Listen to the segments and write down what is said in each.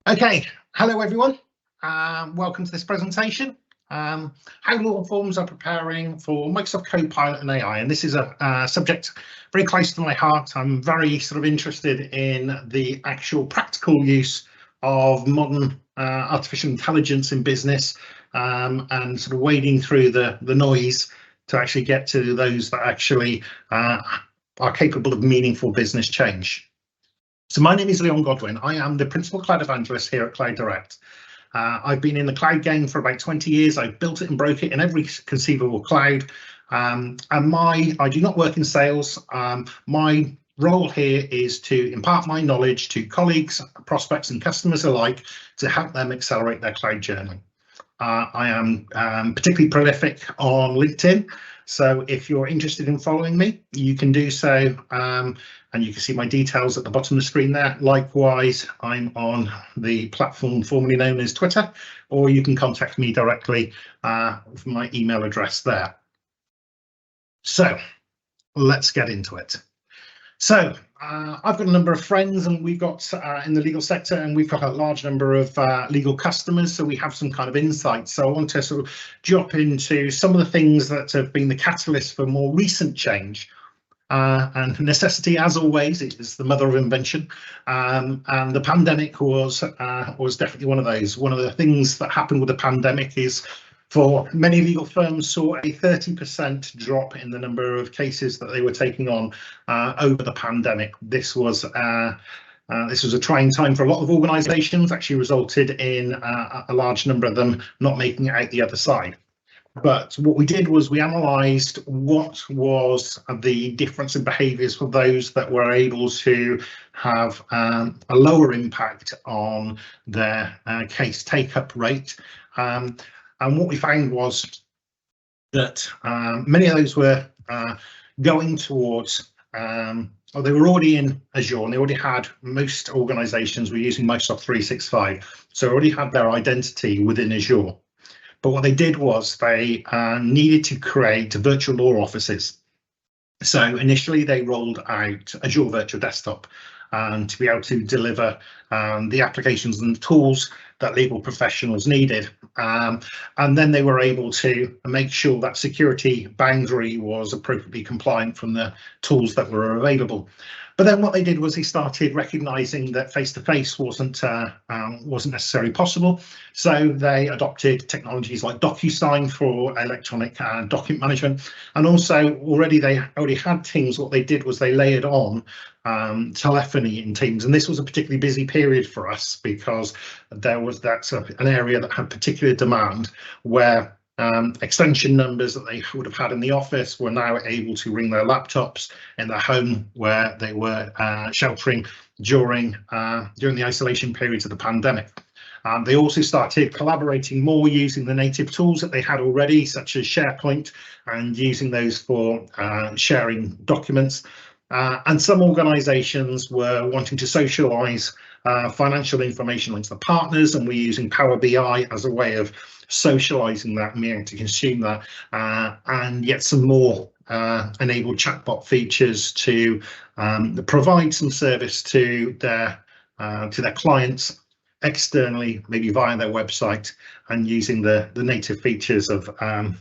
Okay, hello everyone. Welcome to this presentation. How law firms are preparing for Microsoft Copilot and AI, and this is a subject very close to my heart. I'm very interested in the actual practical use of modern artificial intelligence in business, and sort of wading through the noise to actually get to those that actually are capable of meaningful business change. So my name is Leon Godwin. I am the Principal Cloud Evangelist here at Cloud Direct. I've been in the cloud game for about 20 years. I've built it and broke it in every conceivable cloud. I do not work in sales. My role here is to impart my knowledge to colleagues, prospects and customers alike to help them accelerate their cloud journey. I am particularly prolific on LinkedIn. So if you're interested in following me, you can do so, and you can see my details at the bottom of the screen there. Likewise, I'm on the platform formerly known as Twitter, or you can contact me directly from my email address there. So let's get into it. So I've got a number of friends, and we've got in the legal sector, and we've got a large number of legal customers, so we have some kind of insights. So I want to sort of jump into some of the things that have been the catalyst for more recent change. And necessity, as always, is the mother of invention, and the pandemic was definitely one of those. One of the things that happened with the pandemic is, for many legal firms, saw a 30% drop in the number of cases that they were taking on over the pandemic. This was a trying time for a lot of organisations. Actually resulted in a large number of them not making it out the other side. But what we did was we analysed what was the difference in behaviours for those that were able to have a lower impact on their case take-up rate. And what we found was that many of those were going towards, or they were already in Azure, and they already had, most organisations were using Microsoft 365, so already had their identity within Azure. But what they did was they needed to create virtual law offices. So initially they rolled out Azure Virtual Desktop to be able to deliver the applications and the tools that legal professionals needed. And then they were able to make sure that security boundary was appropriately compliant from the tools that were available. But then what they did was they started recognising that face-to-face wasn't necessarily possible, so they adopted technologies like DocuSign for electronic document management, and also they already had Teams. What they did was they layered on telephony in Teams, and this was a particularly busy period for us because that's an area that had particular demand, where extension numbers that they would have had in the office were now able to ring their laptops in their home where they were sheltering during the isolation periods of the pandemic. They also started collaborating more using the native tools that they had already, such as SharePoint, and using those for sharing documents. And some organisations were wanting to socialise financial information amongst the partners, and we're using Power BI as a way of socialising that and being able to consume that, and yet some more enabled chatbot features to provide some service to their clients externally, maybe via their website, and using the native features of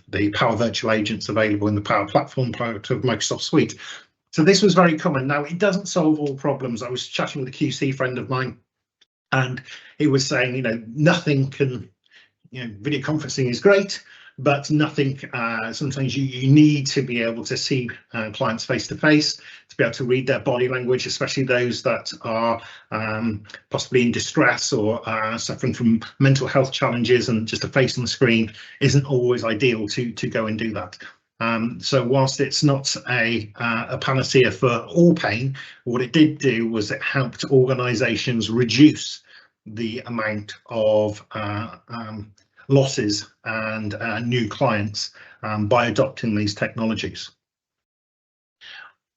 the Power Virtual Agents available in the Power Platform part of Microsoft Suite. So this was very common. Now, it doesn't solve all problems. I was chatting with a QC friend of mine, and he was saying, nothing can, video conferencing is great, but nothing, sometimes you need to be able to see clients face to face, to be able to read their body language, especially those that are possibly in distress or suffering from mental health challenges, and just a face on the screen isn't always ideal to go and do that. So whilst it's not a panacea for all pain, what it did do was it helped organisations reduce the amount of losses and new clients by adopting these technologies.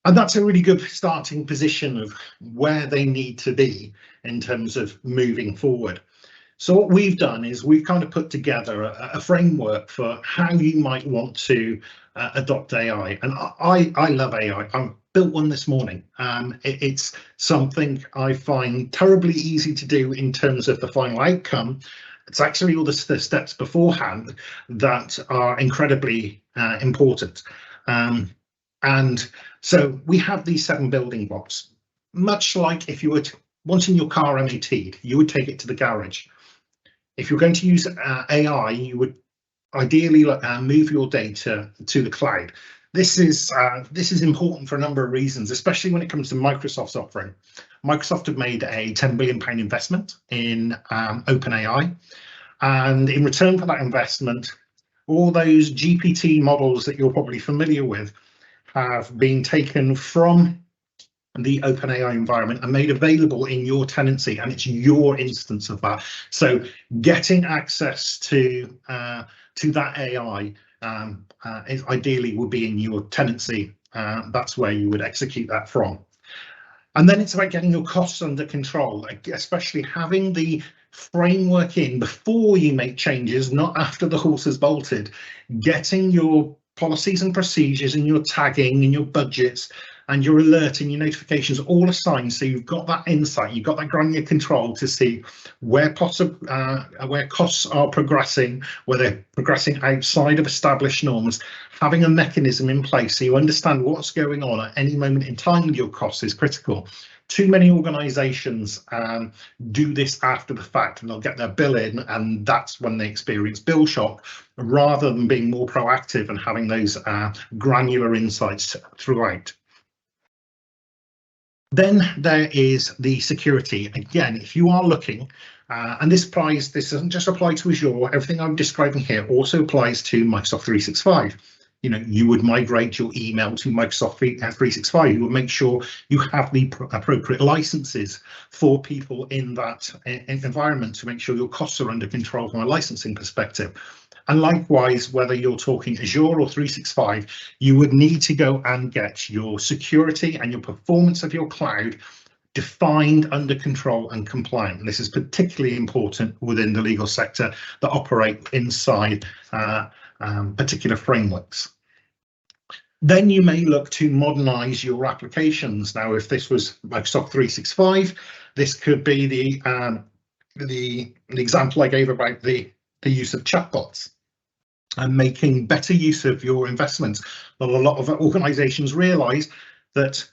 And that's a really good starting position of where they need to be in terms of moving forward. So what we've done is we've kind of put together a framework for how you might want to adopt AI. And I love AI. I'm built one this morning. It's something I find terribly easy to do in terms of the final outcome. It's actually all the steps beforehand that are incredibly important. And so we have these 7 building blocks. Much like if you were wanting your car MOT'd, you would take it to the garage. If you're going to use AI, you would ideally move your data to the cloud. This is important for a number of reasons, especially when it comes to Microsoft's offering. Microsoft have made a £10 billion investment in OpenAI, and in return for that investment, all those GPT models that you're probably familiar with have been taken from the OpenAI environment and made available in your tenancy, and it's your instance of that. So getting access to that AI is ideally would be in your tenancy. That's where you would execute that from. And then it's about getting your costs under control, especially having the framework in before you make changes, not after the horse has bolted. Getting your policies and procedures and your tagging and your budgets and your alert and your notifications all assigned, so you've got that insight, you've got that granular control to see where possible, where costs are progressing, where they're progressing outside of established norms. Having a mechanism in place so you understand what's going on at any moment in time with your costs is critical. Too many organisations do this after the fact, and they'll get their bill in, and that's when they experience bill shock, rather than being more proactive and having those granular insights throughout. Then there is the security. Again, if you are looking, and this doesn't just apply to Azure, everything I'm describing here also applies to Microsoft 365. You know, you would migrate your email to Microsoft 365. You would make sure you have the appropriate licenses for people in that environment to make sure your costs are under control from a licensing perspective. And likewise, whether you're talking Azure or 365, you would need to go and get your security and your performance of your cloud defined, under control and compliant. And this is particularly important within the legal sector that operate inside particular frameworks. Then you may look to modernize your applications. Now, if this was Microsoft 365, this could be the example I gave about the use of chatbots and making better use of your investments. But a lot of organizations realize that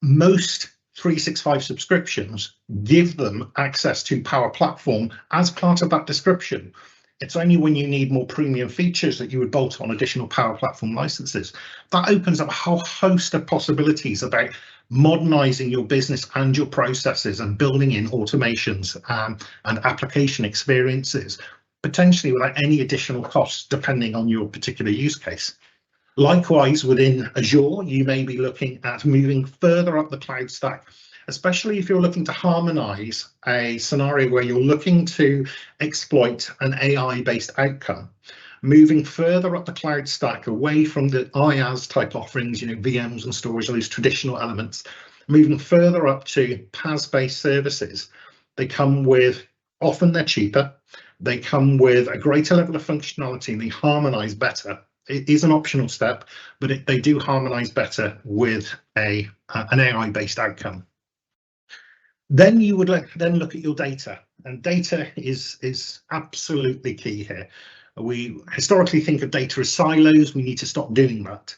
most 365 subscriptions give them access to Power Platform as part of that description. It's only when you need more premium features that you would bolt on additional Power Platform licenses. That opens up a whole host of possibilities about modernizing your business and your processes and building in automations and application experiences, potentially without any additional costs, depending on your particular use case. Likewise, within Azure, you may be looking at moving further up the cloud stack, especially if you're looking to harmonize a scenario where you're looking to exploit an AI-based outcome, moving further up the cloud stack away from the IaaS type offerings, you know, VMs and storage, those traditional elements, moving further up to PaaS-based services. They come with, often they're cheaper, they come with a greater level of functionality, and they harmonize better. It is an optional step, but they do harmonize better with an AI-based outcome. Then you would then look at your data, and data is absolutely key here. We historically think of data as silos. We need to stop doing that.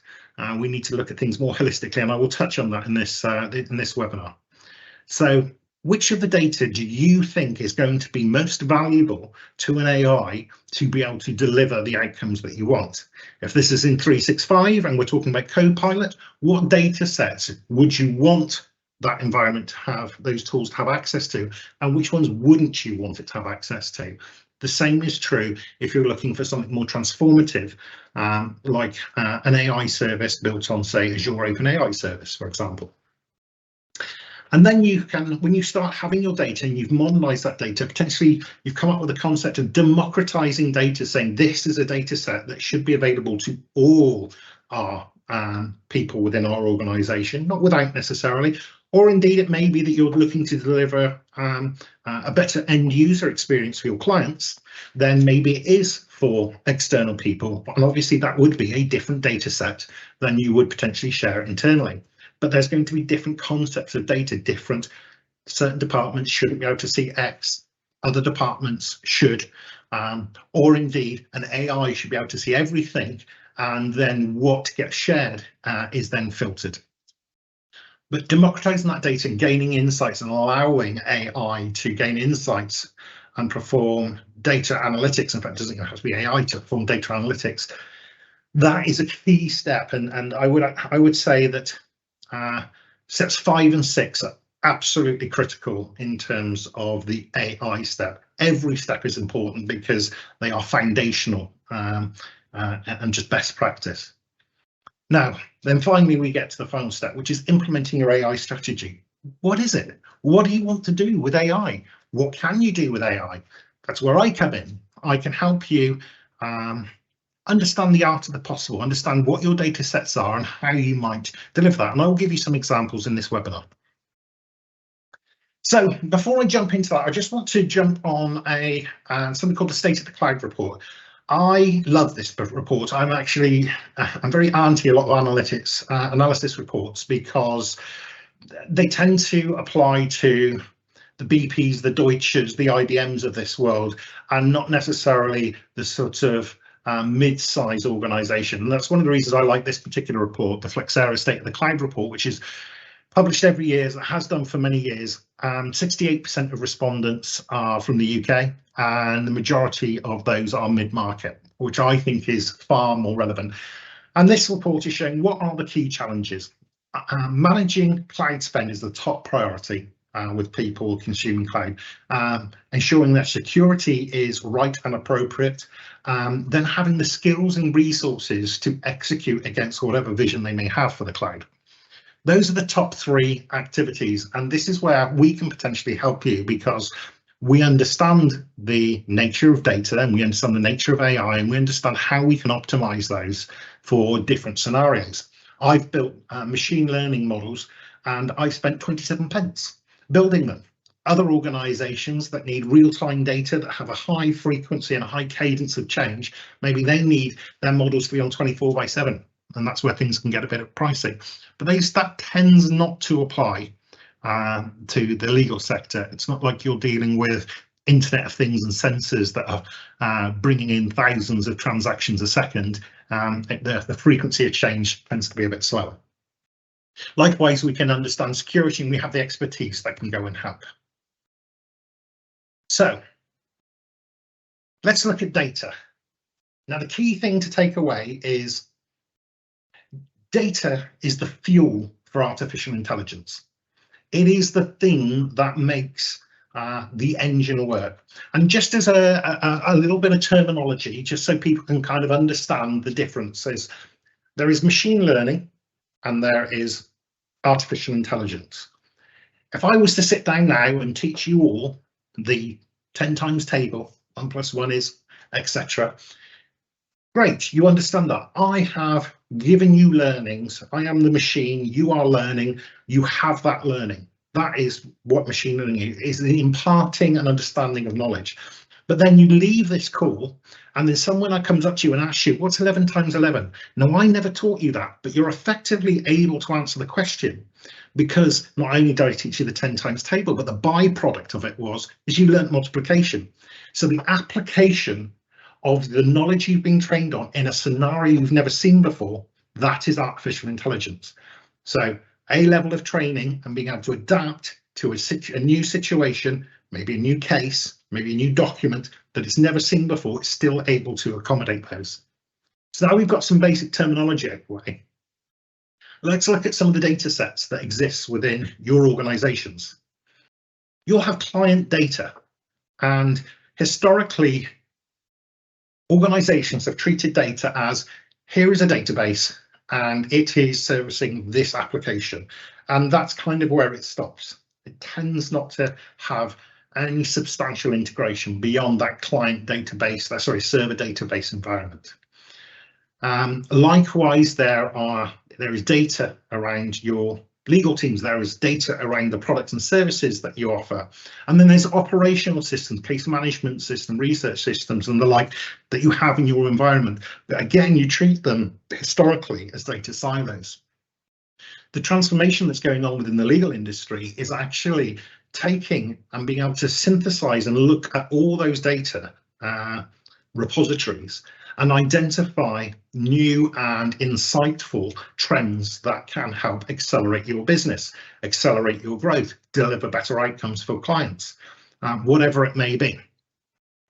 We need to look at things more holistically, and I will touch on that in this webinar. So, which of the data do you think is going to be most valuable to an AI to be able to deliver the outcomes that you want? If this is in 365 and we're talking about Copilot, what data sets would you want that environment to have, those tools to have access to, and which ones wouldn't you want it to have access to? The same is true if you're looking for something more transformative, like an AI service built on, say, Azure OpenAI service, for example. And then you can, when you start having your data and you've modernized that data, potentially you've come up with a concept of democratizing data, saying this is a data set that should be available to all our people within our organization, not without necessarily, Or indeed, it may be that you're looking to deliver a better end user experience for your clients. Then maybe it is for external people. And obviously, that would be a different data set than you would potentially share internally. But there's going to be different concepts of data, different. Certain departments shouldn't be able to see X, other departments should, or indeed an AI should be able to see everything, and then what gets shared is then filtered. But democratizing that data and gaining insights and allowing AI to gain insights and perform data analytics, in fact, it doesn't have to be AI to perform data analytics, that is a key step. And I would say that steps 5 and 6 are absolutely critical in terms of the AI step. Every step is important because they are foundational and just best practice. Now, then finally, we get to the final step, which is implementing your AI strategy. What is it? What do you want to do with AI? What can you do with AI? That's where I come in. I can help you understand the art of the possible, understand what your data sets are and how you might deliver that. And I'll give you some examples in this webinar. So before I jump into that, I just want to jump on something called the State of the Cloud report. I love this report. I'm very anti a lot of analysis reports because they tend to apply to the BPs, the Deutsches, the IBMs of this world, and not necessarily the sort of mid-size organization. And that's one of the reasons I like this particular report, the Flexera State of the Cloud report, which is published every year, as it has done for many years. 68% of respondents are from the UK, and the majority of those are mid-market, which I think is far more relevant. And this report is showing what are the key challenges. Managing cloud spend is the top priority with people consuming cloud. Ensuring that security is right and appropriate, then having the skills and resources to execute against whatever vision they may have for the cloud. Those are the top 3 activities, and this is where we can potentially help you because we understand the nature of data and we understand the nature of AI, and we understand how we can optimize those for different scenarios. I've built machine learning models and I spent 27 pence building them. Other organizations that need real-time data that have a high frequency and a high cadence of change, maybe they need their models to be on 24/7. And that's where things can get a bit pricey. But that tends not to apply to the legal sector. It's not like you're dealing with Internet of Things and sensors that are bringing in thousands of transactions a second. The frequency of change tends to be a bit slower. Likewise, we can understand security and we have the expertise that can go and help. So let's look at data. Now, the key thing to take away is data is the fuel for artificial intelligence. It is the thing that makes the engine work. And just as a little bit of terminology, just so people can kind of understand the differences, there is machine learning and there is artificial intelligence. If I was to sit down now and teach you all the 10 times table, 1 + 1 is, etc. Great, you understand that. I have given you learnings. I am the machine, you are learning, you have that learning. That is what machine learning is the imparting and understanding of knowledge. But then you leave this call and then someone comes up to you and asks you, what's 11 times 11? Now, I never taught you that, but you're effectively able to answer the question because not only did I teach you the 10 times table, but the byproduct of it is you learnt multiplication. So the application of the knowledge you've been trained on in a scenario you've never seen before, that is artificial intelligence. So a level of training and being able to adapt to a new situation, maybe a new case, maybe a new document that it's never seen before, it's still able to accommodate those. So now we've got some basic terminology out of the way. Let's look at some of the data sets that exist within your organizations. You'll have client data, and historically, organizations have treated data as, here is a database and it is servicing this application. And that's kind of where it stops. It tends not to have any substantial integration beyond that client database, server database environment. Likewise, there is data around your legal teams, there is data around the products and services that you offer. And then there's operational systems, case management system, research systems and the like that you have in your environment. But again, you treat them historically as data silos. The transformation that's going on within the legal industry is actually taking and being able to synthesize and look at all those data repositories and identify new and insightful trends that can help accelerate your business, accelerate your growth, deliver better outcomes for clients, whatever it may be.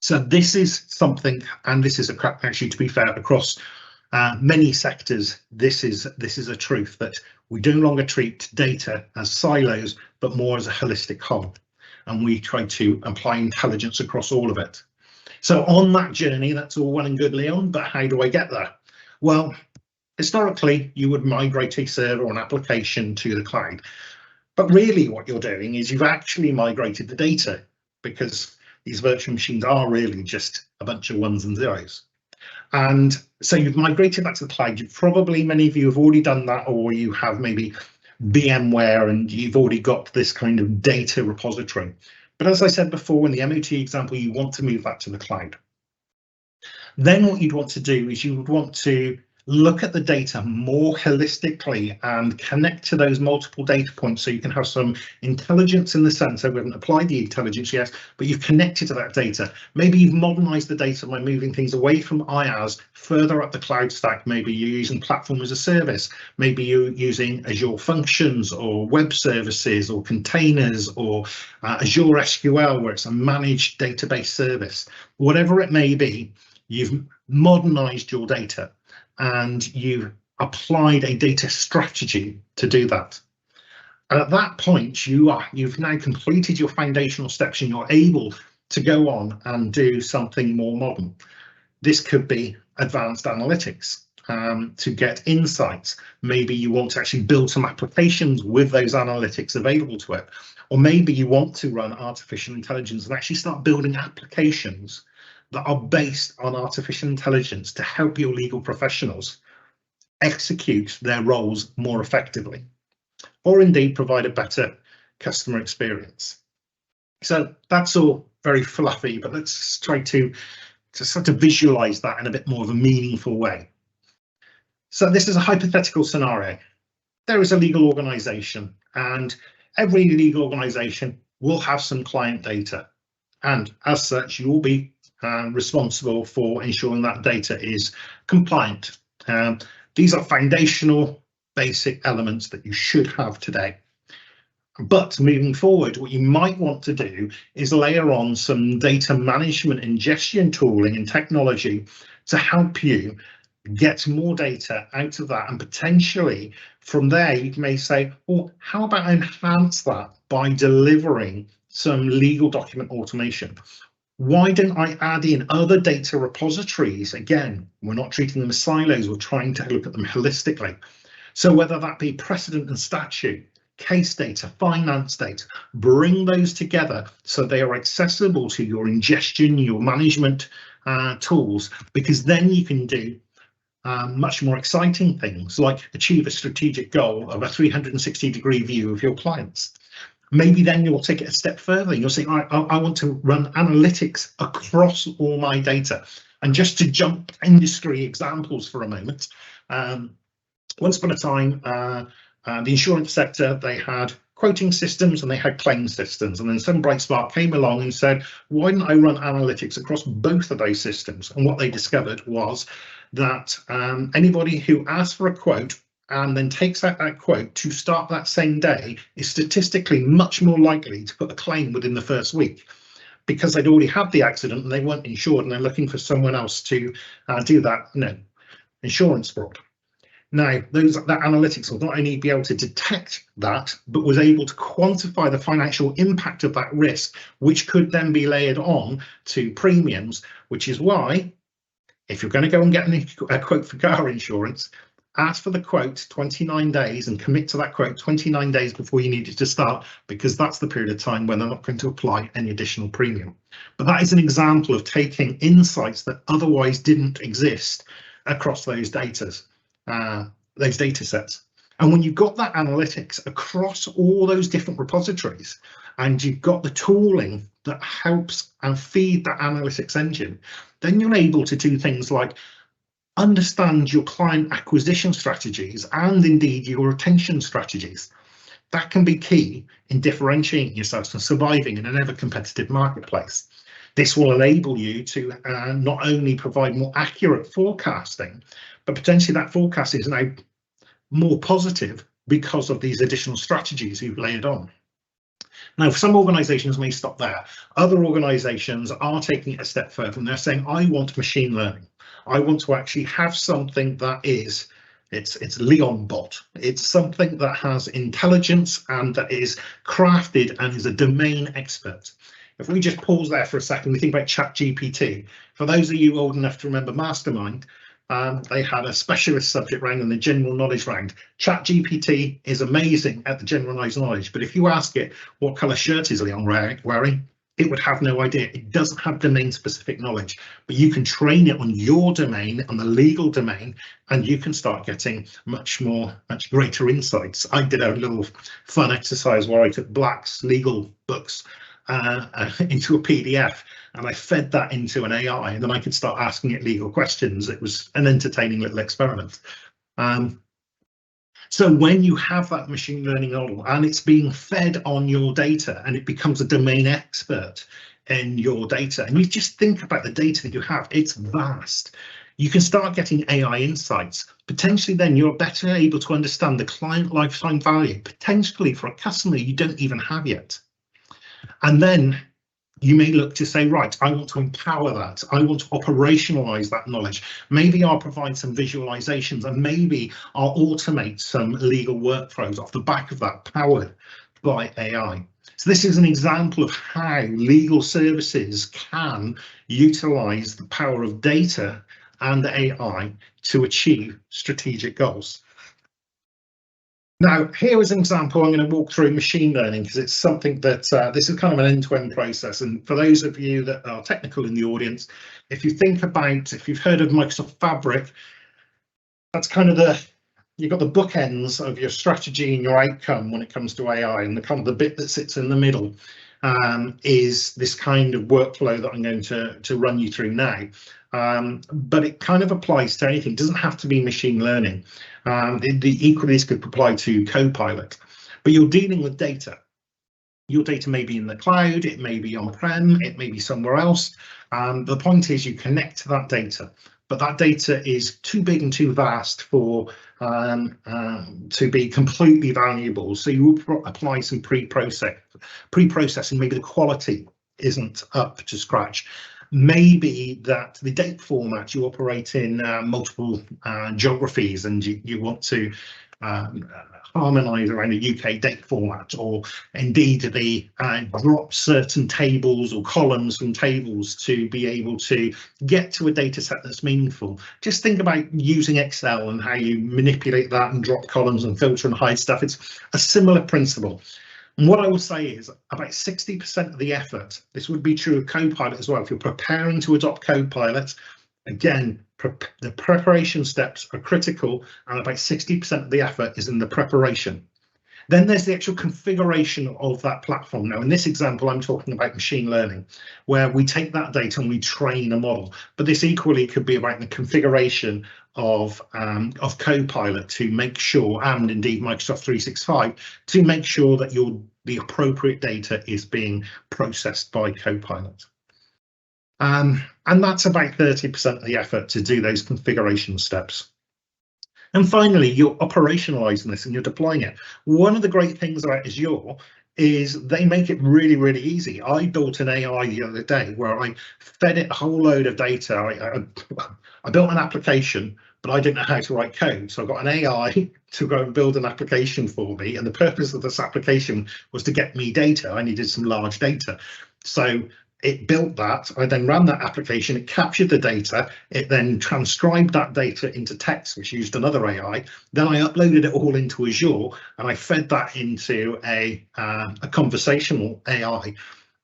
So this is something, and this is actually, to be fair, across many sectors, this is a truth that we no longer treat data as silos, but more as a holistic whole, and we try to apply intelligence across all of it. So on that journey, that's all well and good, Leon, but how do I get there? Well, historically, you would migrate a server or an application to the cloud. But really what you're doing is you've actually migrated the data, because these virtual machines are really just a bunch of ones and zeros. And so you've migrated that to the cloud. Many of you have already done that, or you have maybe VMware and you've already got this kind of data repository. But as I said before, in the MOT example, you want to move that to the cloud. Then what you'd want to do is you would want to look at the data more holistically and connect to those multiple data points so you can have some intelligence in the sense that we haven't applied the intelligence yet, but you've connected to that data. Maybe you've modernized the data by moving things away from IaaS further up the cloud stack. Maybe you're using platform as a service. Maybe you're using Azure Functions or web services or containers or Azure SQL, where it's a managed database service. Whatever it may be, you've modernized your data and you've applied a data strategy to do that. And at that point, you've now completed your foundational steps and you're able to go on and do something more modern. This could be advanced analytics to get insights. Maybe you want to actually build some applications with those analytics available to it. Or maybe you want to run artificial intelligence and actually start building applications that are based on artificial intelligence to help your legal professionals execute their roles more effectively, or indeed provide a better customer experience. So that's all very fluffy, but let's try to sort of visualize that in a bit more of a meaningful way. So this is a hypothetical scenario. There is a legal organization, and every legal organization will have some client data. And as such, you will be responsible for ensuring that data is compliant. These are foundational basic elements that you should have today. But moving forward, what you might want to do is layer on some data management ingestion tooling and technology to help you get more data out of that. And potentially from there, you may say, well, how about I enhance that by delivering some legal document automation? Why don't I add in other data repositories? Again, we're not treating them as silos, we're trying to look at them holistically. So whether that be precedent and statute, case data, finance data, bring those together so they are accessible to your ingestion, your management tools, because then you can do much more exciting things like achieve a strategic goal of a 360-degree view of your clients. Maybe then you'll take it a step further. You'll say, I want to run analytics across all my data. And just to jump industry examples for a moment, once upon a time, the insurance sector, they had quoting systems and they had claim systems. And then some bright spark came along and said, why don't I run analytics across both of those systems? And what they discovered was that anybody who asked for a quote and then takes out that quote to start that same day is statistically much more likely to put a claim within the first week, because they'd already had the accident and they weren't insured and they're looking for someone else to do that, insurance fraud. Now, that analytics will not only be able to detect that, but was able to quantify the financial impact of that risk, which could then be layered on to premiums, which is why if you're going to go and get a quote for car insurance, ask for the quote 29 days and commit to that quote 29 days before you need it to start, because that's the period of time when they're not going to apply any additional premium. But that is an example of taking insights that otherwise didn't exist across those data sets. And when you've got that analytics across all those different repositories, and you've got the tooling that helps and feed that analytics engine, then you're able to do things like understand your client acquisition strategies and indeed your retention strategies. That can be key in differentiating yourself and surviving in an ever competitive marketplace. This will enable you to not only provide more accurate forecasting, but potentially that forecast is now more positive because of these additional strategies you've layered on. Now, some organizations may stop there. Other organizations are taking it a step further and they're saying, I want machine learning. I want to actually have something that is, it's Leon bot. It's something that has intelligence and that is crafted and is a domain expert. If we just pause there for a second, we think about ChatGPT. For those of you old enough to remember Mastermind, they had a specialist subject round and the general knowledge round. ChatGPT is amazing at the generalized knowledge, but if you ask it what colour shirt is Leon wearing, it would have no idea. It doesn't have domain specific knowledge, but you can train it on your domain, on the legal domain, and you can start getting much greater insights. I did a little fun exercise where I took Black's legal books into a PDF and I fed that into an AI, and then I could start asking it legal questions. It was an entertaining little experiment. So when you have that machine learning model and it's being fed on your data and it becomes a domain expert in your data, and you just think about the data that you have, it's vast. You can start getting AI insights. Potentially then you're better able to understand the client lifetime value, potentially for a customer you don't even have yet. And then you may look to say, right, I want to empower that. I want to operationalize that knowledge. Maybe I'll provide some visualizations and maybe I'll automate some legal workflows off the back of that, powered by AI. So this is an example of how legal services can utilize the power of data and AI to achieve strategic goals. Now, here is an example. I'm going to walk through machine learning because it's something that this is kind of an end-to-end process. And for those of you that are technical in the audience, if you think about, if you've heard of Microsoft Fabric, that's kind of you've got the bookends of your strategy and your outcome when it comes to AI, and the kind of the bit that sits in the middle is this kind of workflow that I'm going to run you through now. But it kind of applies to anything. It doesn't have to be machine learning. Equally, this could apply to Copilot, but you're dealing with data. Your data may be in the cloud, it may be on-prem, it may be somewhere else. The point is you connect to that data, but that data is too big and too vast for to be completely valuable. So you will apply some pre-processing. Maybe the quality isn't up to scratch. Maybe that the date format, you operate in multiple geographies and you want to harmonise around a UK date format, or indeed the drop certain tables or columns from tables to be able to get to a data set that's meaningful. Just think about using Excel and how you manipulate that and drop columns and filter and hide stuff. It's a similar principle. And what I will say is about 60% of the effort, this would be true of Copilot as well. If you're preparing to adopt Copilot, again, the preparation steps are critical, and about 60% of the effort is in the preparation. Then there's the actual configuration of that platform. Now, in this example, I'm talking about machine learning, where we take that data and we train a model. But this equally could be about the configuration of Copilot to make sure, and indeed Microsoft 365, to make sure that the appropriate data is being processed by Copilot. And that's about 30% of the effort to do those configuration steps. And finally, you're operationalizing this and you're deploying it. One of the great things about Azure is they make it really, really easy. I built an AI the other day where I fed it a whole load of data. I built an application, but I didn't know how to write code. So I got an AI to go and build an application for me. And the purpose of this application was to get me data. I needed some large data. So it built that. I then ran that application, it captured the data, it then transcribed that data into text, which used another AI. Then I uploaded it all into Azure and I fed that into a conversational AI.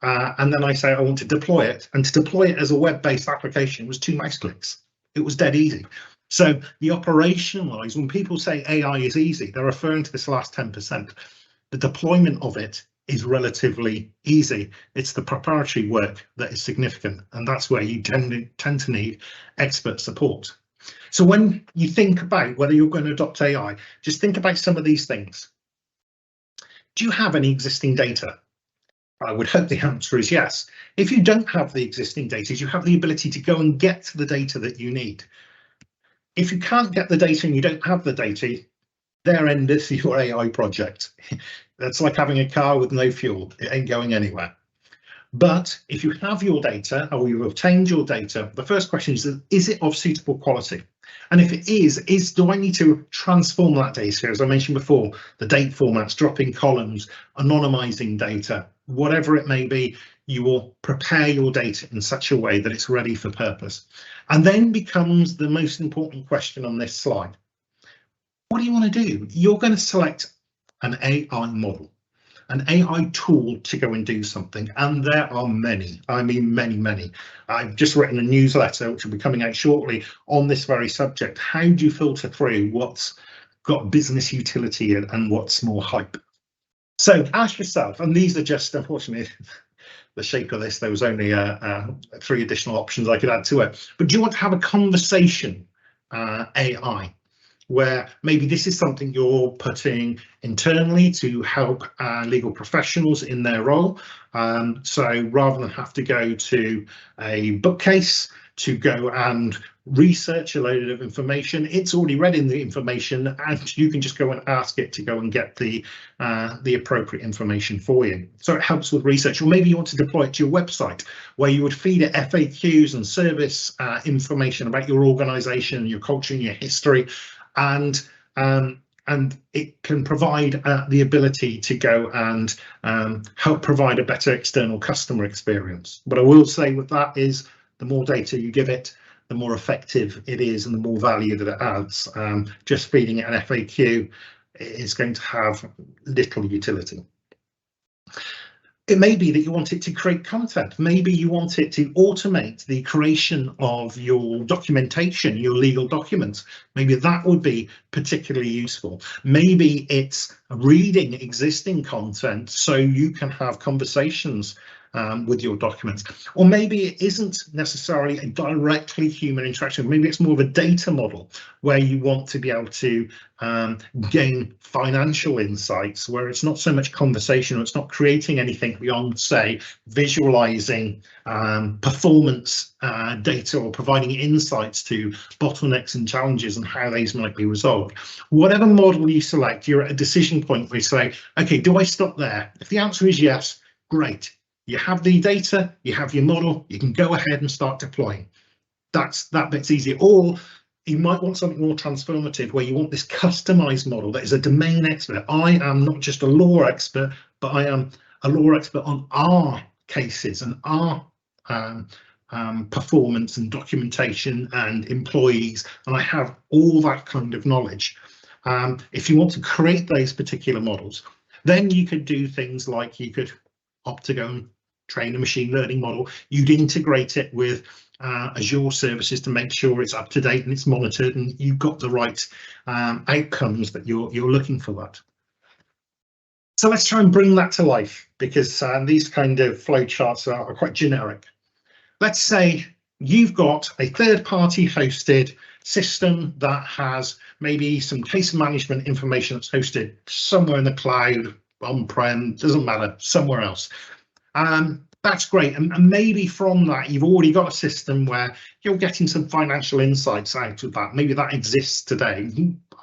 And then I say I want to deploy it. And to deploy it as a web-based application was 2 mouse clicks. It was dead easy. So the operationalize, when people say AI is easy, they're referring to this last 10%. The deployment of it is relatively easy. It's the preparatory work that is significant, and that's where you tend to need expert support. So when you think about whether you're going to adopt AI, just think about some of these things. Do you have any existing data? I would hope the answer is yes. If you don't have the existing data, you have the ability to go and get to the data that you need. If you can't get the data and you don't have the data, there ends your AI project. That's like having a car with no fuel. It ain't going anywhere. But if you have your data or you've obtained your data, the first question is it of suitable quality? And if it is, do I need to transform that data? As I mentioned before, the date formats, dropping columns, anonymizing data, whatever it may be, you will prepare your data in such a way that it's ready for purpose. And then becomes the most important question on this slide. What do you want to do? You're going to select an AI model, an AI tool to go and do something, and there are many. I mean, many. I've just written a newsletter which will be coming out shortly on this very subject. How do you filter through what's got business utility and what's more hype? So ask yourself, and these are just, unfortunately, the shape of this, there was only 3 additional options I could add to it. But do you want to have a conversation AI? Where maybe this is something you're putting internally to help legal professionals in their role. So rather than have to go to a bookcase to go and research a load of information, it's already read in the information and you can just go and ask it to go and get the appropriate information for you. So it helps with research. Or maybe you want to deploy it to your website where you would feed it FAQs and service information about your organization, your culture and your history. And it can provide the ability to go and help provide a better external customer experience. What I will say with that is the more data you give it, the more effective it is and the more value that it adds. Just feeding it an FAQ is going to have little utility. It may be that you want it to create content. Maybe you want it to automate the creation of your documentation, your legal documents. Maybe that would be particularly useful. Maybe it's reading existing content so you can have conversations with your documents. Or maybe it isn't necessarily a directly human interaction. Maybe it's more of a data model where you want to be able to gain financial insights, where it's not so much conversation, or it's not creating anything beyond, say, visualizing performance data or providing insights to bottlenecks and challenges and how these might be resolved. Whatever model you select, you're at a decision point where you say, okay, do I stop there? If the answer is yes, great. You have the data, you have your model, you can go ahead and start deploying. That bit's easier. Or you might want something more transformative where you want this customized model that is a domain expert. I am not just a law expert, but I am a law expert on our cases and our performance and documentation and employees, and I have all that kind of knowledge. If you want to create those particular models, then you could do things like you could opt to go and train a machine learning model. You'd integrate it with Azure services to make sure it's up to date and it's monitored and you've got the right outcomes that you're looking for that. So let's try and bring that to life, because these kind of flow charts are quite generic. Let's say you've got a third-party hosted system that has maybe some case management information that's hosted somewhere in the cloud, on-prem, doesn't matter, somewhere else. That's great, and maybe from that you've already got a system where you're getting some financial insights out of that. Maybe that exists today.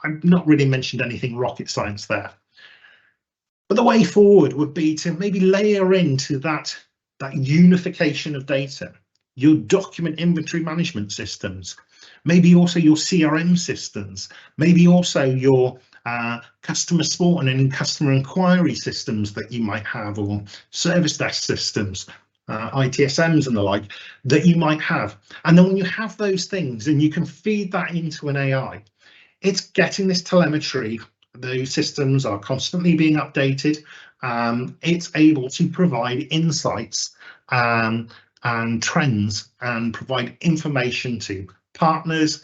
I've not really mentioned anything rocket science there. But the way forward would be to maybe layer into that unification of data, your document inventory management systems, maybe also your CRM systems, maybe also your customer support and customer inquiry systems that you might have, or service desk systems, ITSMs and the like that you might have. And then when you have those things and you can feed that into an AI, it's getting this telemetry. Those systems are constantly being updated. It's able to provide insights and trends and provide information to partners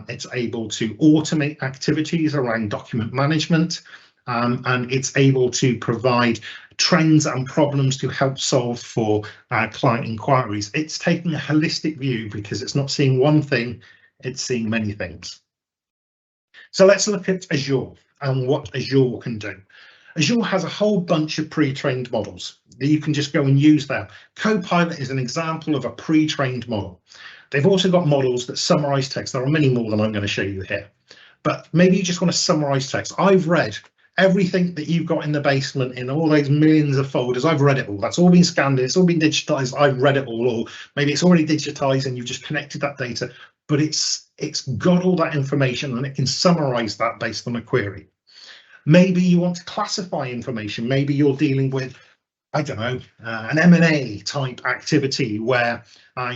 It's able to automate activities around document management, and it's able to provide trends and problems to help solve for client inquiries. It's taking a holistic view because it's not seeing one thing, it's seeing many things. So let's look at Azure and what Azure can do. Azure has a whole bunch of pre-trained models that you can just go and use there. Copilot is an example of a pre-trained model. They've also got models that summarize text. There are many more than I'm going to show you here, but maybe you just want to summarize text. I've read everything that you've got in the basement in all those millions of folders. I've read it all. That's all been scanned. It's all been digitized. I've read it all. Or maybe it's already digitized and you've just connected that data, but it's got all that information and it can summarize that based on a query. Maybe you want to classify information. Maybe you're dealing with, I don't know, an M&A type activity where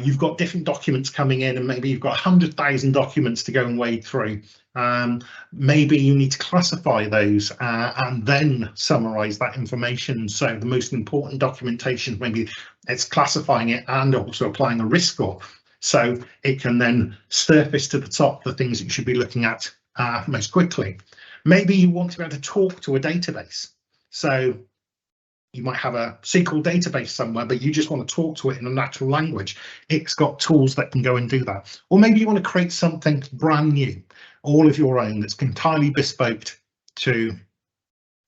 you've got different documents coming in and maybe you've got 100,000 documents to go and wade through. Maybe you need to classify those and then summarize that information. So the most important documentation, maybe it's classifying it and also applying a risk score. So it can then surface to the top the things that you should be looking at most quickly. Maybe you want to be able to talk to a database. So you might have a SQL database somewhere, but you just want to talk to it in a natural language. It's got tools that can go and do that. Or maybe you want to create something brand new, all of your own, that's entirely bespoke to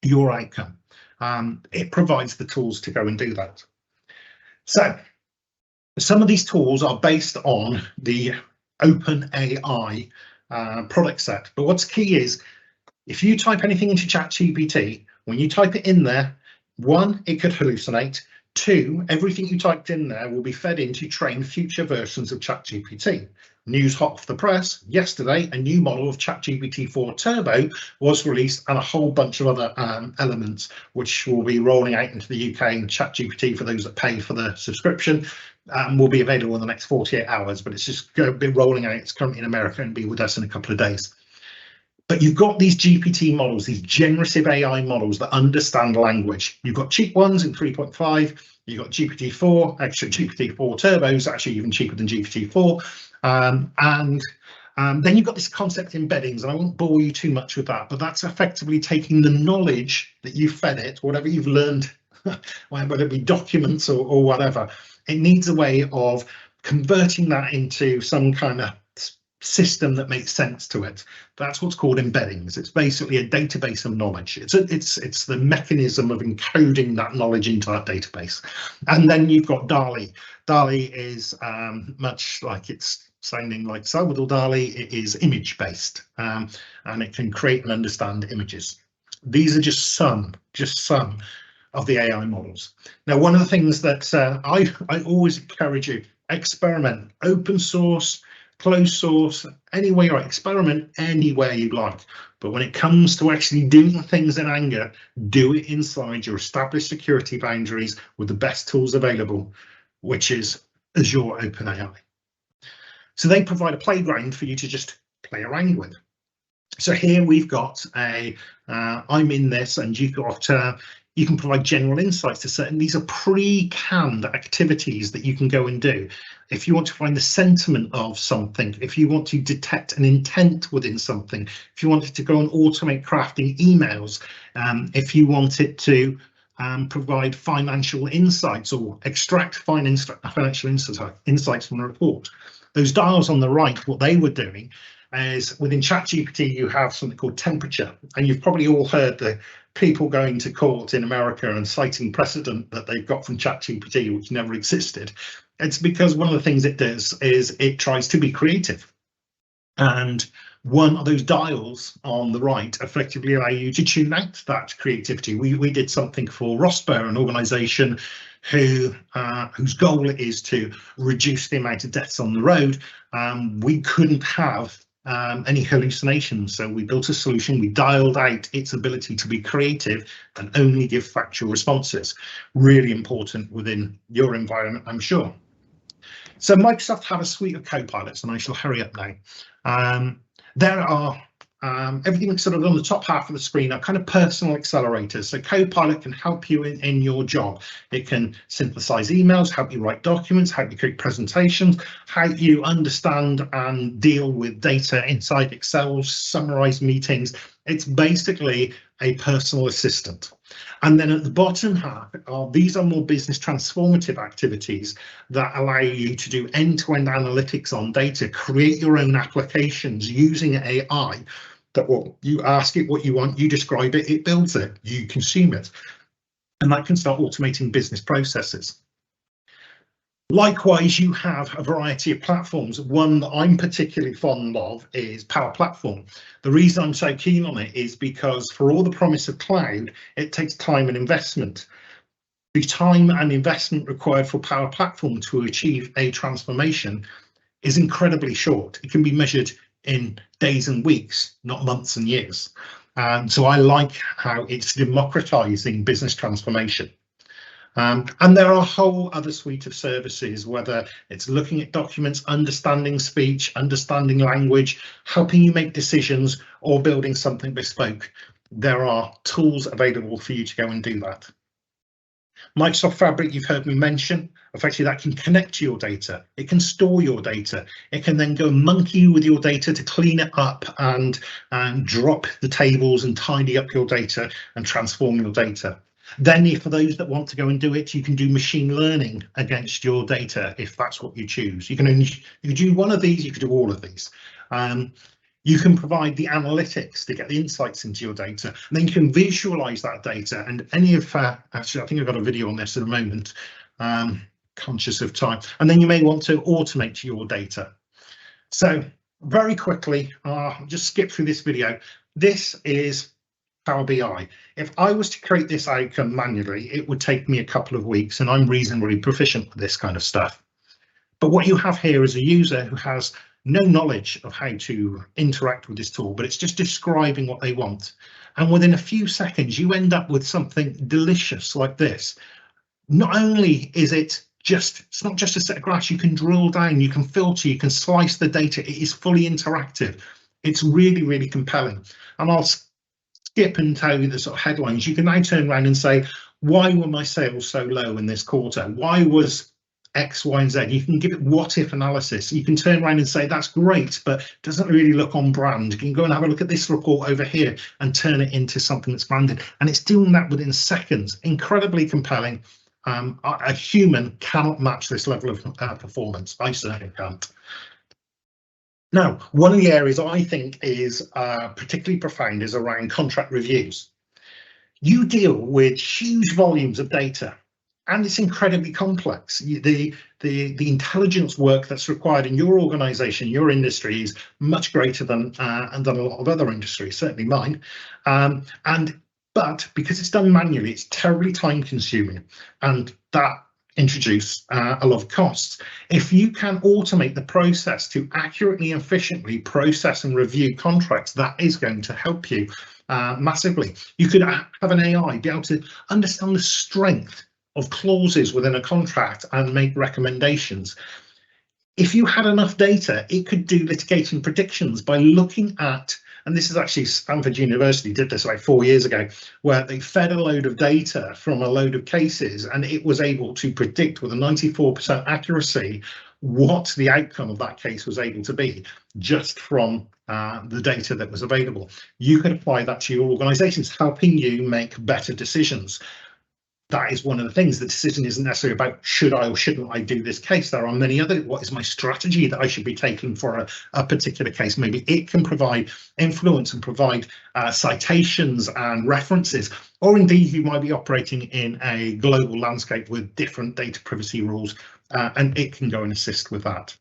your outcome. It provides the tools to go and do that. So some of these tools are based on the OpenAI product set. But what's key is if you type anything into ChatGPT, when you type it in there, one, it could hallucinate. Two, everything you typed in there will be fed in to train future versions of ChatGPT. News hot off the press, yesterday, a new model of ChatGPT 4 Turbo was released and a whole bunch of other elements, which will be rolling out into the UK, and ChatGPT, for those that pay for the subscription, will be available in the next 48 hours, but it's just going to be rolling out. It's currently in America and be with us in a couple of days. But you've got these GPT models, these generative AI models that understand language. You've got cheap ones in 3.5, you've got GPT-4, actually GPT-4 Turbo is actually even cheaper than GPT-4. Then you've got this concept embeddings, and I won't bore you too much with that, but that's effectively taking the knowledge that you've fed it, whatever you've learned, whether it be documents or whatever, it needs a way of converting that into some kind of system that makes sense to it. That's what's called embeddings. It's basically a database of knowledge. It's the mechanism of encoding that knowledge into that database. And then you've got DALL-E. DALL-E is much like it's sounding like Salvador Dali. It is image based, and it can create and understand images. These are just some of the AI models. Now, one of the things that I always encourage you, experiment, open source, closed source, anywhere you experiment anywhere you like. But when it comes to actually doing things in anger, do it inside your established security boundaries with the best tools available, which is Azure OpenAI. So they provide a playground for you to just play around with. So here we've got I'm in this, and you've got you can provide general insights to certain. These are pre-canned activities that you can go and do. If you want to find the sentiment of something, if you want to detect an intent within something, if you wanted to go and automate crafting emails, if you wanted to provide financial insights or extract financial insights from a report. Those dials on the right, what they were doing is within ChatGPT, you have something called temperature, and you've probably all heard the people going to court in America and citing precedent that they've got from ChatGPT, which never existed. It's because one of the things it does is it tries to be creative, and one of those dials on the right effectively allow you to tune out that creativity. We did something for Rosper, an organisation whose goal is to reduce the amount of deaths on the road. We couldn't have any hallucinations, so we built a solution. We dialed out its ability to be creative and only give factual responses. Really important within your environment, I'm sure. So Microsoft have a suite of copilots, and I shall hurry up now. There are everything sort of on the top half of the screen are kind of personal accelerators. So Copilot can help you in your job. It can synthesize emails, help you write documents, help you create presentations, help you understand and deal with data inside Excel, summarize meetings. It's basically a personal assistant. And then at the bottom half, these are more business transformative activities that allow you to do end-to-end analytics on data, create your own applications using AI. That what you ask it what you want, you describe it, it builds it, you consume it. And that can start automating business processes. Likewise, you have a variety of platforms. One that I'm particularly fond of is Power Platform. The reason I'm so keen on it is because for all the promise of cloud, it takes time and investment. The time and investment required for Power Platform to achieve a transformation is incredibly short. It can be measured in days and weeks, not months and years. So I like how it's democratizing business transformation. And there are a whole other suite of services, whether it's looking at documents, understanding speech, understanding language, helping you make decisions, or building something bespoke. There are tools available for you to go and do that. Microsoft Fabric, you've heard me mention, effectively that can connect to your data. It can store your data. It can then go monkey with your data to clean it up and drop the tables and tidy up your data and transform your data. Then for those that want to go and do it, you can do machine learning against your data if that's what you choose. You can do one of these, you could do all of these. You can provide the analytics to get the insights into your data, and then you can visualize that data. And any of actually, I think I've got a video on this at the moment, conscious of time. And then you may want to automate your data. So very quickly, just skip through this video. This is Power BI. If I was to create this icon manually, it would take me a couple of weeks, and I'm reasonably proficient with this kind of stuff. But what you have here is a user who has no knowledge of how to interact with this tool, but it's just describing what they want. And within a few seconds, you end up with something delicious like this. Not only is it's not just a set of graphs, you can drill down, you can filter, you can slice the data. It is fully interactive. It's really, really compelling. And I'll skip and tell you the sort of headlines. You can now turn around and say, why were my sales so low in this quarter? Why was X, Y, and Z? You can give it what if analysis. You can turn around and say, that's great, but it doesn't really look on brand. You can go and have a look at this report over here and turn it into something that's branded. And it's doing that within seconds. Incredibly compelling. A human cannot match this level of performance. I certainly can't. Now, one of the areas I think is particularly profound is around contract reviews. You deal with huge volumes of data, and it's incredibly complex. The intelligence work that's required in your organisation, your industry, is much greater than a lot of other industries, certainly mine. But because it's done manually, it's terribly time consuming, and that introduce a lot of costs. If you can automate the process to accurately and efficiently process and review contracts, that is going to help you massively. You could have an AI be able to understand the strength of clauses within a contract and make recommendations. If you had enough data, it could do litigation predictions by looking at, and this is actually Stanford University did this like 4 years ago, where they fed a load of data from a load of cases, and it was able to predict with a 94% accuracy what the outcome of that case was able to be just from the data that was available. You can apply that to your organizations, helping you make better decisions. That is one of the things. The decision isn't necessarily about should I or shouldn't I do this case. There are many other, what is my strategy that I should be taking for a particular case. Maybe it can provide influence and provide citations and references, or indeed you might be operating in a global landscape with different data privacy rules, and it can go and assist with that.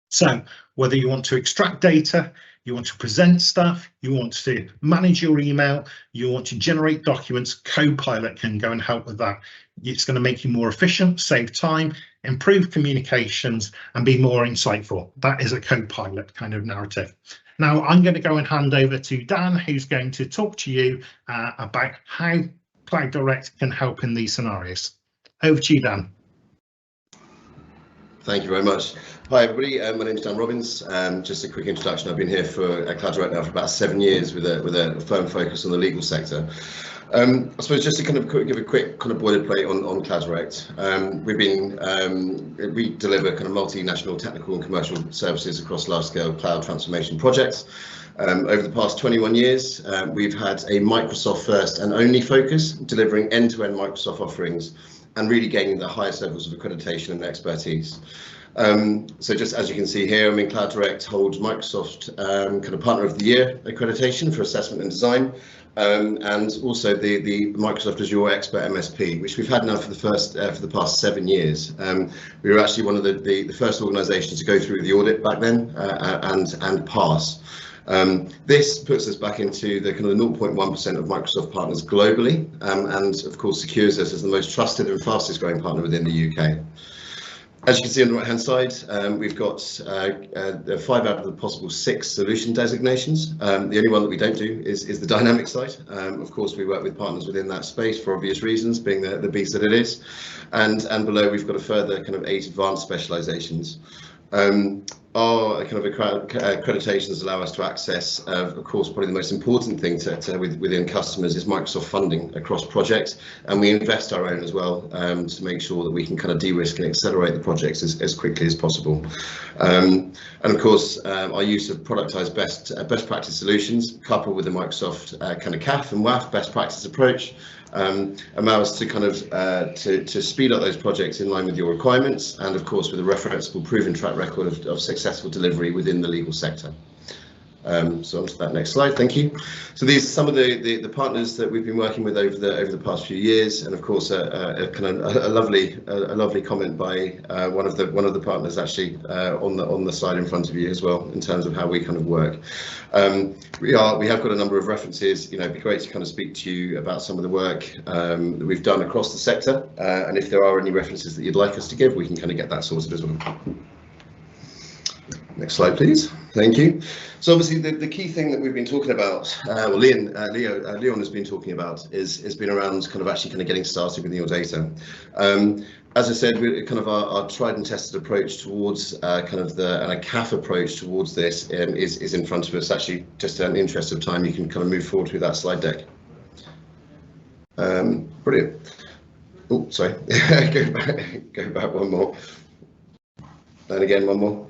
So whether you want to extract data, you want to present stuff, you want to manage your email, you want to generate documents, Copilot can go and help with that. It's going to make you more efficient, save time, improve communications, and be more insightful. That is a Copilot kind of narrative. Now I'm going to go and hand over to Dan, who's going to talk to you about how Cloud Direct can help in these scenarios. Over to you, Dan. Thank you very much. Hi everybody, my name is Dan Robbins. Just a quick introduction. I've been here at Cloud Direct now for about 7 years with a firm focus on the legal sector. I suppose just to kind of give a quick kind of boilerplate on Cloud Direct. We deliver kind of multinational technical and commercial services across large-scale cloud transformation projects. Over the past 21 years, we've had a Microsoft first and only focus, delivering end-to-end Microsoft offerings and really gaining the highest levels of accreditation and expertise. So just as you can see here, Cloud Direct holds Microsoft kind of Partner of the Year accreditation for assessment and design, and also the Microsoft Azure Expert MSP, which we've had now for the past 7 years. We were actually one of the first organisations to go through the audit back then and pass. This puts us back into the kind of 0.1% of Microsoft partners globally, and of course secures us as the most trusted and fastest growing partner within the UK. As you can see on the right hand side, we've got 5 out of the possible 6 solution designations. The only one that we don't do is the dynamic side. Of course, we work with partners within that space for obvious reasons, being the beast that it is. And below, we've got a further kind of 8 advanced specializations. Our kind of accreditations allow us to access, of course, probably the most important thing within customers is Microsoft funding across projects, and we invest our own as well to make sure that we can kind of de-risk and accelerate the projects as quickly as possible. And of course, our use of productized best practice solutions, coupled with the Microsoft kind of CAF and WAF best practice approach, allow us to kind of to speed up those projects in line with your requirements, and of course with a referenceable proven track record of successful delivery within the legal sector. So on to that next slide, thank you. So these are some of the partners that we've been working with over the past few years, and of course a lovely comment by one of the partners actually on the slide in front of you as well, in terms of how we kind of work. We have got a number of references. You know, it'd be great to kind of speak to you about some of the work that we've done across the sector, and if there are any references that you'd like us to give, we can kind of get that sorted as well. Next slide, please. Thank you. So obviously the key thing that we've been talking about, Leon has been talking about, has been around kind of getting started with your data. As I said, we kind of our tried and tested approach towards kind of a CAF approach towards this is in front of us. Actually, just in the interest of time, you can kind of move forward through that slide deck. Brilliant. Oh, sorry. Go back one more. And again, one more.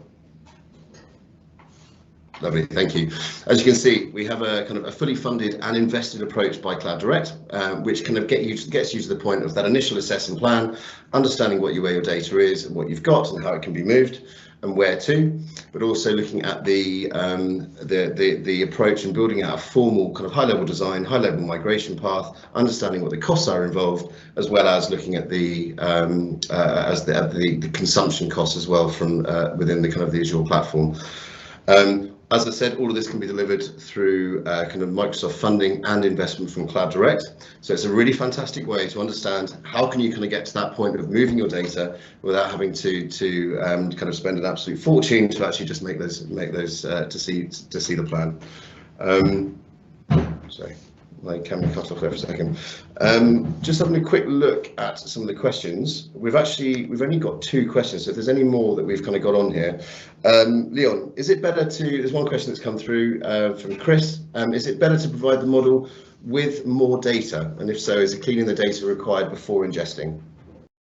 Lovely, thank you. As you can see, we have a kind of a fully funded and invested approach by Cloud Direct, which kind of gets you to the point of that initial assess and plan, understanding where your data is and what you've got and how it can be moved and where to, but also looking at the approach and building out a formal kind of high-level design, high-level migration path, understanding what the costs are involved, as well as looking at the consumption costs as well from within the kind of the Azure platform. As I said, all of this can be delivered through kind of Microsoft funding and investment from Cloud Direct. So it's a really fantastic way to understand how can you kind of get to that point of moving your data without having to kind of spend an absolute fortune to actually just make those to see the plan. Sorry, my camera cut off there for a second. Just having a quick look at some of the questions. We've only got 2 questions, so if there's any more that we've kind of got on here. Leon, is it better to, there's one question that's come through from Chris, is it better to provide the model with more data? And if so, is it cleaning the data required before ingesting?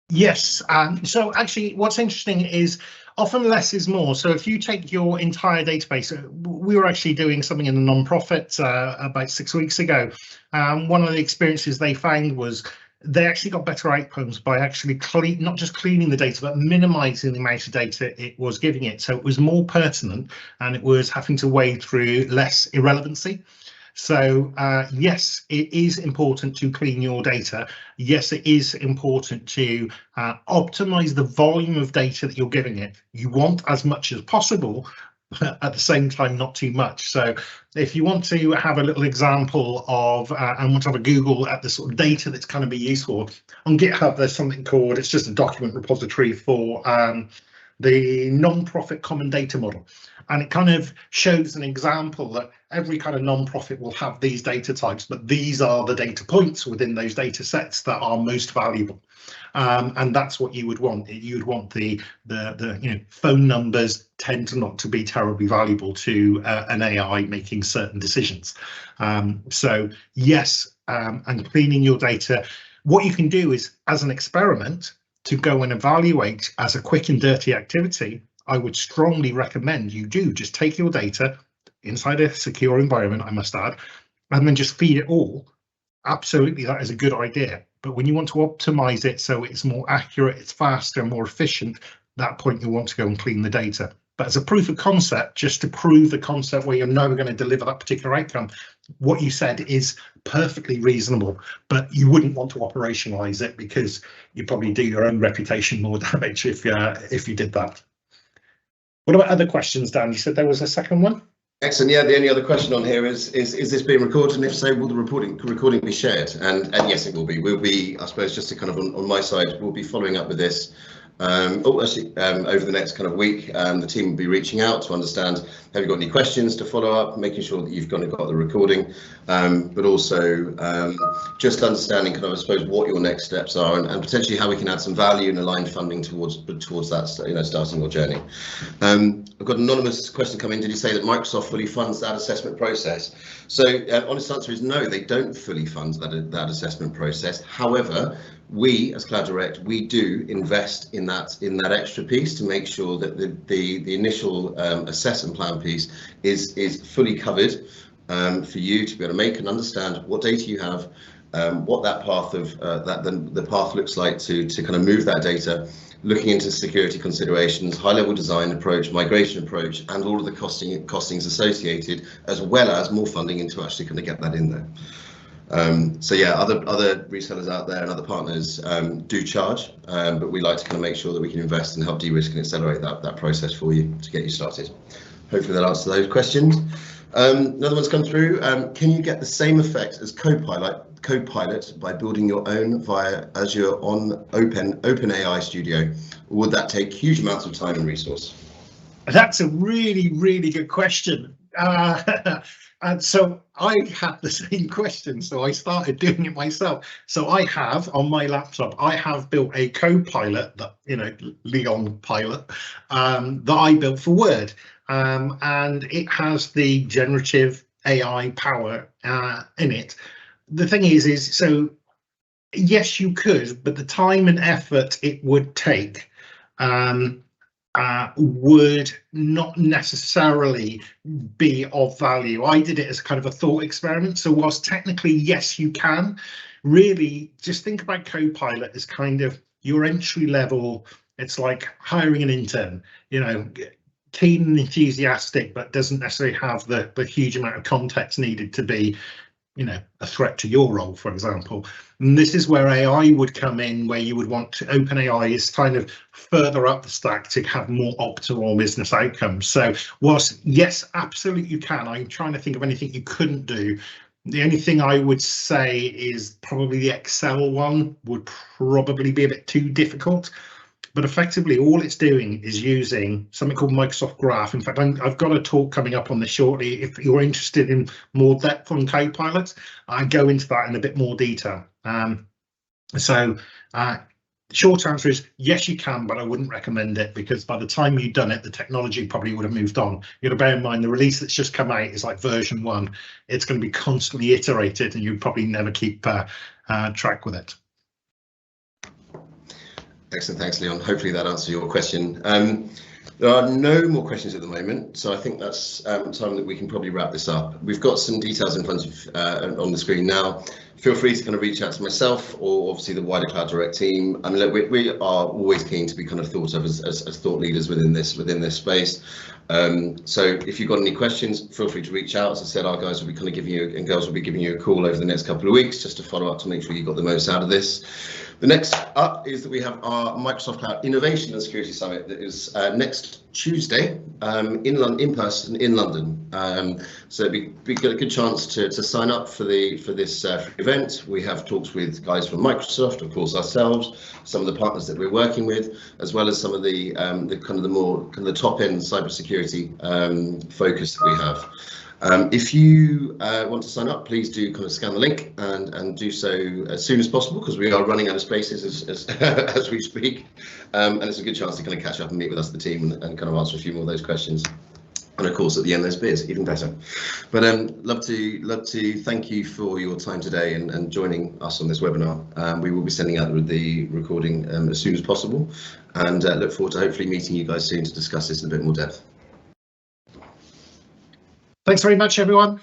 Yes, so actually what's interesting is often less is more. So if you take your entire database, we were actually doing something in a non-profit about 6 weeks ago. One of the experiences they found was they actually got better outcomes by actually not just cleaning the data, but minimizing the amount of data it was giving it. So it was more pertinent and it was having to wade through less irrelevancy. So yes, it is important to clean your data. Yes, it is important to optimize the volume of data that you're giving it. You want as much as possible, but at the same time, not too much. So if you want to have a little example of and want to have a Google at the sort of data that's going to be useful, on GitHub, there's something called, it's just a document repository for the non-profit common data model. And it kind of shows an example that every kind of non-profit will have these data types, but these are the data points within those data sets that are most valuable. And that's what you would want. You would want the phone numbers tend to not to be terribly valuable to an AI making certain decisions. So yes, and cleaning your data. What you can do is, as an experiment, to go and evaluate as a quick and dirty activity, I would strongly recommend you do just take your data inside a secure environment, I must add, and then just feed it all. Absolutely, that is a good idea. But when you want to optimize it so it's more accurate, it's faster, more efficient, that point you'll want to go and clean the data. But as a proof of concept, just to prove the concept where you're never going to deliver that particular outcome, what you said is perfectly reasonable, but you wouldn't want to operationalize it because you probably do your own reputation more damage if you did that. What about other questions, Dan? You said there was a second one. Excellent. Yeah, the only other question on here is this being recorded, and if so, will the recording be shared? And yes, it will be. We'll be, I suppose, just to kind of on my side, we'll be following up with this. Over the next kind of week, the team will be reaching out to understand, have you got any questions to follow up, making sure that you've got the recording, but also just understanding kind of, I suppose, what your next steps are and potentially how we can add some value and align funding towards that, starting your journey. I've got an anonymous question coming in. Did you say that Microsoft fully funds that assessment process? So honest answer is no, they don't fully fund that assessment process. However, we as Cloud Direct, we do invest in that extra piece to make sure that the initial assessment plan piece is fully covered for you to be able to make and understand what data you have, what that path of the path looks like to kind of move that data, looking into security considerations, high-level design approach, migration approach, and all of the costings associated, as well as more funding into actually kind of get that in there. So yeah, other resellers out there and other partners do charge, but we like to kind of make sure that we can invest and help de-risk and accelerate that process for you to get you started. Hopefully that answers those questions. Another one's come through. Can you get the same effect as Copilot by building your own via Azure on OpenAI Studio, or would that take huge amounts of time and resource? That's a really, really good question. And so I had the same question, so I started doing it myself. So I have on my laptop, I have built a Copilot that, Leon Pilot, that I built for Word, and it has the generative AI power in it. The thing is so yes, you could, but the time and effort it would take would not necessarily be of value. I did it as kind of a thought experiment. So whilst technically, yes, you can, really just think about Copilot as kind of your entry level. It's like hiring an intern, keen and enthusiastic, but doesn't necessarily have the huge amount of context needed to be a threat to your role, for example. And this is where AI would come in, where you would want to OpenAI is kind of further up the stack to have more optimal business outcomes. So whilst yes, absolutely you can, I'm trying to think of anything you couldn't do. The only thing I would say is probably the Excel one would probably be a bit too difficult. But effectively, all it's doing is using something called Microsoft Graph. In fact, I've got a talk coming up on this shortly. If you're interested in more depth on Copilot, I go into that in a bit more detail. Short answer is yes, you can, but I wouldn't recommend it because by the time you've done it, the technology probably would have moved on. You got to bear in mind the release that's just come out is like version 1. It's going to be constantly iterated, and you'd probably never keep track with it. Excellent, thanks, Leon. Hopefully that answers your question. There are no more questions at the moment, so I think that's time that we can probably wrap this up. We've got some details in front of on the screen now. Feel free to kind of reach out to myself or obviously the wider Cloud Direct team. I mean, look, we are always keen to be kind of thought of as thought leaders within this space. So if you've got any questions, feel free to reach out. As I said, our guys will be kind of giving you and girls will be giving you a call over the next couple of weeks just to follow up to make sure you got the most out of this. The next up is that we have our Microsoft Cloud Innovation and Security Summit that is next Tuesday in person in London. So it'd be a good chance to sign up for this event. We have talks with guys from Microsoft, of course ourselves, some of the partners that we're working with, as well as some of the the top end cybersecurity focus that we have. If you want to sign up, please do kind of scan the link and do so as soon as possible, because we are running out of spaces as we speak, and it's a good chance to kind of catch up and meet with us, the team, and kind of answer a few more of those questions. And of course, at the end, there's beers, even better. But love to thank you for your time today and joining us on this webinar. We will be sending out the recording as soon as possible, and look forward to hopefully meeting you guys soon to discuss this in a bit more depth. Thanks very much, everyone.